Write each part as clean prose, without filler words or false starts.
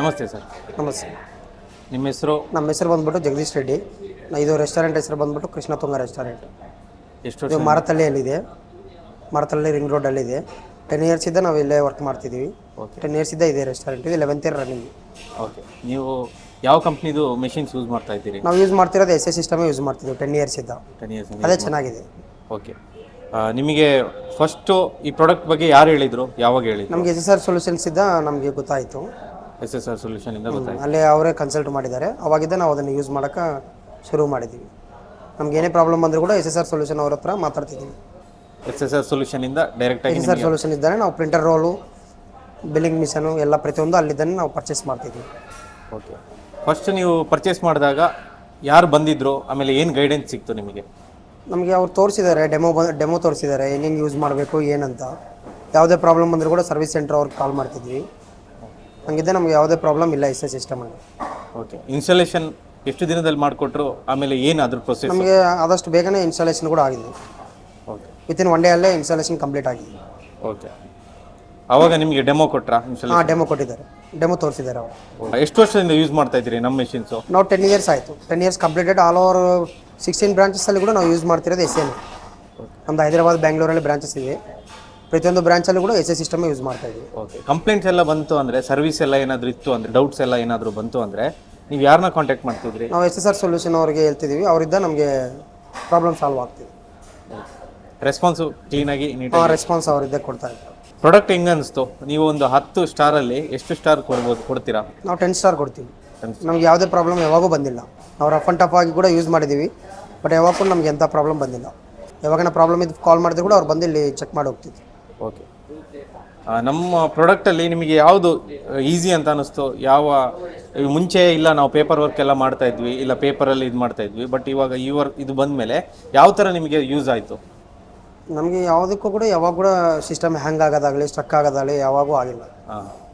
ನಮಸ್ತೆ ಸರ್. ನಮಸ್ತೆ. ನಿಮ್ಮ ಹೆಸರು? ನಮ್ಮ ಹೆಸರು ಬಂದ್ಬಿಟ್ಟು ಜಗದೀಶ್ ರೆಡ್ಡಿ. ಇದು ರೆಸ್ಟೋರೆಂಟ್ ಹೆಸರು ಬಂದ್ಬಿಟ್ಟು ಕೃಷ್ಣ ತುಂಗ ರೆಸ್ಟೋರೆಂಟ್. ಎಷ್ಟು ಇದು ವರ್ಷ? ಮಾರತಳ್ಳಿಯಲ್ಲಿದೆ. ಮಾರತಳ್ಳಿ ರಿಂಗ್ ರೋಡಲ್ಲಿದೆ. 10 ಇಯರ್ಸ್ ಇಂದ ನಾವು ಇಲ್ಲೇ ವರ್ಕ್ ಮಾಡ್ತಿದ್ದೀವಿ. ಓಕೆ. 10 ಇಯರ್ಸ್ ಇಂದ ಇದೆ ರೆಸ್ಟೋರೆಂಟ್. ಇದು 11th ಇಯರ್ ರನ್ನಿಂಗ್. ಓಕೆ. ನೀವು ಯಾವ ಕಂಪ್ನಿದು ಮೆಷಿನ್ಸ್ ಯೂಸ್ ಮಾಡ್ತಾ ಇದ್ದೀರಿ? ನಾವು ಯೂಸ್ ಮಾಡ್ತಿರೋದು ಎಸ್ ಸಿಸ್ಟಮೇ ಯೂಸ್ ಮಾಡ್ತಿದ್ದೀವಿ 10 ಇಯರ್ಸ್ ಇಂದ. 10 ಇಯರ್ಸ್. ಅದೇ ಚೆನ್ನಾಗಿದೆ. ಓಕೆ. ನಿಮಗೆ ಫಸ್ಟು ಈ ಪ್ರಾಡಕ್ಟ್ ಬಗ್ಗೆ ಯಾರು ಹೇಳಿದರು, ಯಾವಾಗ ಹೇಳಿದ್ರು? ನಮಗೆ SSR ಸೊಲ್ಯೂಷನ್ಸ್ ಇದ್ದ ನಮಗೆ ಗೊತ್ತಾಯಿತು. SSR ಸೊಲ್ಯೂಷನಿಂದ ಗೊತ್ತಾಯ್ತು. ಅಲ್ಲೇ ಅವರೇ ಕನ್ಸಲ್ಟ್ ಮಾಡಿದ್ದಾರೆ. ಅವಾಗಿದ್ದ ನಾವು ಅದನ್ನು ಯೂಸ್ ಮಾಡೋಕ್ಕೆ ಶುರು ಮಾಡಿದ್ದೀವಿ. ನಮ್ಗೆ ಏನೇ ಪ್ರಾಬ್ಲಮ್ ಬಂದರೂ ಕೂಡ SSR ಸೊಲ್ಯೂಷನ್ ಅವ್ರ ಹತ್ರ ಮಾತಾಡ್ತಿದ್ದೀವಿ. SSR ಸೊಲ್ಯೂಷನಿಂದ ಡೈರೆಕ್ಟಾಗಿ SSR ಸೊಲ್ಯೂಷನ್ ಇದ್ದಾನೆ. ನಾವು ಪ್ರಿಂಟರ್ ರೋಲು, ಬಿಲ್ಲಿಂಗ್ ಮಿಷನು ಎಲ್ಲ ಪ್ರತಿಯೊಂದು ಅಲ್ಲಿದ್ದಾನೆ ನಾವು ಪರ್ಚೇಸ್ ಮಾಡ್ತಿದ್ದೀವಿ. ಓಕೆ. ಫಸ್ಟ್ ನೀವು ಪರ್ಚೇಸ್ ಮಾಡಿದಾಗ ಯಾರು ಬಂದಿದ್ರು, ಆಮೇಲೆ ಏನು ಗೈಡೆನ್ಸ್ ಸಿಕ್ತು ನಿಮಗೆ? ನಮಗೆ ಅವ್ರು ತೋರಿಸಿದ್ದಾರೆ, ಡೆಮೋ ತೋರಿಸಿದ್ದಾರೆ, ಹೆಂಗೆ ಯೂಸ್ ಮಾಡಬೇಕು ಏನಂತ. ಯಾವುದೇ ಪ್ರಾಬ್ಲಮ್ ಬಂದರೂ ಕೂಡ ಸರ್ವಿಸ್ ಸೆಂಟರ್ ಅವ್ರಿಗೆ ಕಾಲ್ ಮಾಡ್ತಿದ್ವಿ. ಹಂಗಿದ್ದೆ ನಮಗೆ ಯಾವುದೇ ಪ್ರಾಬ್ಲಮ್ ಇಲ್ಲ SSR ಸಿಸ್ಟಮಲ್ಲಿ. ಓಕೆ. ಇನ್ಸ್ಟಾಲೇಷನ್ ಎಷ್ಟು ದಿನದಲ್ಲಿ ಮಾಡಿಕೊಟ್ರು, ಆಮೇಲೆ ಏನು ಅದ್ರ ಪ್ರೊಸೆಸ್? ನಮಗೆ ಆದಷ್ಟು ಬೇಗನೆ ಇನ್ಸ್ಟಾಲೇಷನ್ ಕೂಡ ಆಗಿದೆ. ಓಕೆ. ವಿತಿನ್ 1 ಡೇ ಅಲ್ಲೇ ಇನ್ಸ್ಟಾಲೇಷನ್ ಕಂಪ್ಲೀಟ್ ಆಗಿದೆ. ಓಕೆ. ಆವಾಗ ನಿಮಗೆ ಡೆಮೋ ಕೊಟ್ರಾ? ಹಾಂ, ಡೆಮೋ ಕೊಟ್ಟಿದ್ದಾರೆ, ಡೆಮೋ ತೋರಿಸಿದ್ದಾರೆ ಅವರು. ಎಷ್ಟು ವರ್ಷದಿಂದ ಯೂಸ್ ಮಾಡ್ತಾ ಇದ್ದೀರಿ ನಮ್ಮ ಮೆಷಿನ್ಸು? ನಾವು 10 ಇಯರ್ಸ್ ಆಯಿತು. 10 ಇಯರ್ಸ್ ಕಂಪ್ಲೀಟೆಡ್. ಆಲ್ ಓವರ್ 16 ಬ್ರಾಂಚಸ್ಸಲ್ಲಿ ಕೂಡ ನಾವು ಯೂಸ್ ಮಾಡ್ತಿರೋದು SN. ನಮ್ಮದು ಹೈದರಾಬಾದ್, ಬ್ಯಾಂಗ್ಳೂರಲ್ಲಿ ಬ್ರಾಂಚಸ್ ಇದೆ. ಪ್ರತಿಯೊಂದು ಬ್ರಾಂಚಲ್ಲಿ ಕೂಡ SSR ಸಿಸ್ಟಮ್ ಯೂಸ್ ಮಾಡ್ತಾ ಇದ್ದೀವಿ. ಓಕೆ. ಕಂಪ್ಲೇಂಟ್ಸ್ ಎಲ್ಲ ಬಂತು ಅಂದರೆ, ಸರ್ವಿಸ್ ಎಲ್ಲ ಏನಾದರೂ ಇತ್ತು ಅಂದರೆ, ಡೌಟ್ಸ್ ಎಲ್ಲ ಏನಾದರೂ ಬಂತು ಅಂದರೆ ನೀವು ಯಾರನ್ನ ಕಾಂಟ್ಯಾಕ್ಟ್ ಮಾಡ್ತಿದ್ರಿ? ನಾವು SSR ಸೊಲ್ಯೂಷನ್ ಅವ್ರಿಗೆ ಹೇಳ್ತಿದ್ದೀವಿ. ಅವರಿಂದ ನಮಗೆ ಪ್ರಾಬ್ಲಮ್ ಸಾಲ್ವ್ ಆಗ್ತಿದೆ. ರೆಸ್ಪಾನ್ಸು ಕ್ಲೀನಾಗಿ ನೀಟಾಗಿ ರೆಸ್ಪಾನ್ಸ್ ಅವರಿದ್ದೇ ಕೊಡ್ತಾ ಇದ್ದಾರೆ. ಪ್ರಾಡಕ್ಟ್ ಹೆಂಗೆ ಅನಿಸ್ತು? ನೀವು ಒಂದು 10 ಸ್ಟಾರಲ್ಲಿ ಎಷ್ಟು ಸ್ಟಾರ್ ಕೊಡ್ತೀರಾ? ನಾವು 10 ಸ್ಟಾರ್ ಕೊಡ್ತೀವಿ. ನಮ್ಗೆ ಯಾವುದೇ ಪ್ರಾಬ್ಲಮ್ ಯಾವಾಗೂ ಬಂದಿಲ್ಲ. ನಾವು ರಫ್ ಆ್ಯಂಡ್ ಟಫ್ ಆಗಿ ಕೂಡ ಯೂಸ್ ಮಾಡಿದ್ದೀವಿ. ಬಟ್ ಯಾವಾಗೂ ನಮ್ಗೆ ಎಂಥ ಪ್ರಾಬ್ಲಮ್ ಬಂದಿಲ್ಲ. ಯಾವಾಗ ಪ್ರಾಬ್ಲಮ್ ಇದು ಕಾಲ್ ಮಾಡಿದ್ರು ಕೂಡ ಅವ್ರು ಬಂದು ಇಲ್ಲಿ ಚೆಕ್ ಮಾಡಿ ಹೋಗ್ತಿದ್ವಿ. ಓಕೆ. ನಮ್ಮ ಪ್ರಾಡಕ್ಟಲ್ಲಿ ನಿಮಗೆ ಯಾವುದು ಈಸಿ ಅಂತ ಅನ್ನಿಸ್ತು? ಮುಂಚೆ ಇಲ್ಲ ನಾವು ಪೇಪರ್ ವರ್ಕ್ ಎಲ್ಲ ಮಾಡ್ತಾ ಇದ್ವಿ, ಇಲ್ಲ ಪೇಪರಲ್ಲಿ ಇದು ಮಾಡ್ತಾ ಇದ್ವಿ, ಬಟ್ ಇವಾಗ ಇದು ಬಂದ ಮೇಲೆ ಯಾವ ಥರ ನಿಮಗೆ ಯೂಸ್ ಆಯಿತು? ನಮಗೆ ಯಾವುದಕ್ಕೂ ಕೂಡ ಯಾವಾಗ ಕೂಡ ಸಿಸ್ಟಮ್ ಹ್ಯಾಂಗ್ ಆಗೋದಾಗಲಿ, ಸ್ಟ್ರಕ್ ಆಗೋದಾಗಲಿ ಯಾವಾಗೂ ಆಗಿಲ್ಲ.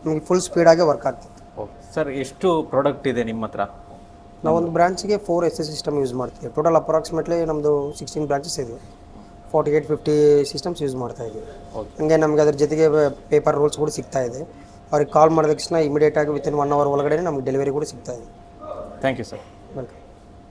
ನಮಗೆ ಫುಲ್ ಸ್ಪೀಡಾಗಿ ವರ್ಕ್ ಆಗ್ತಿತ್ತು. ಓಕೆ ಸರ್, ಎಷ್ಟು ಪ್ರಾಡಕ್ಟ್ ಇದೆ ನಿಮ್ಮ ಹತ್ರ? ನಾವೊಂದು ಬ್ರಾಂಚ್ಗೆ 4 SSR ಸಿಸ್ಟಮ್ ಯೂಸ್ ಮಾಡ್ತೀವಿ. ಟೋಟಲ್ ಅಪ್ರಾಕ್ಸಿಮೇಟ್ಲಿ ನಮ್ಮದು 16 ಬ್ರಾಂಚಸ್ ಇದೆ. 48-50 ಸಿಸ್ಟಮ್ಸ್ ಯೂಸ್ ಮಾಡ್ತಾ ಇದ್ದೀವಿ. ಹಂಗೆ ನಮಗೆ ಅದ್ರ ಜೊತೆಗೆ ಪೇಪರ್ ರೂಲ್ಸ್ ಕೂಡ ಸಿಗ್ತಾ ಇದೆ. ಅವ್ರಿಗೆ ಕಾಲ್ ಮಾಡಿದ ತಕ್ಷಣ ಇಮಿಡಿಯೇಟಾಗಿ ವಿತಿನ್ 1 ಅವರ್ ಒಳಗಡೆ ನಮಗೆ ಡೆಲಿವರಿ ಕೂಡ ಸಿಗ್ತಾ ಇದೆ. Thank you sir. ವೆಲ್ಕಮ್.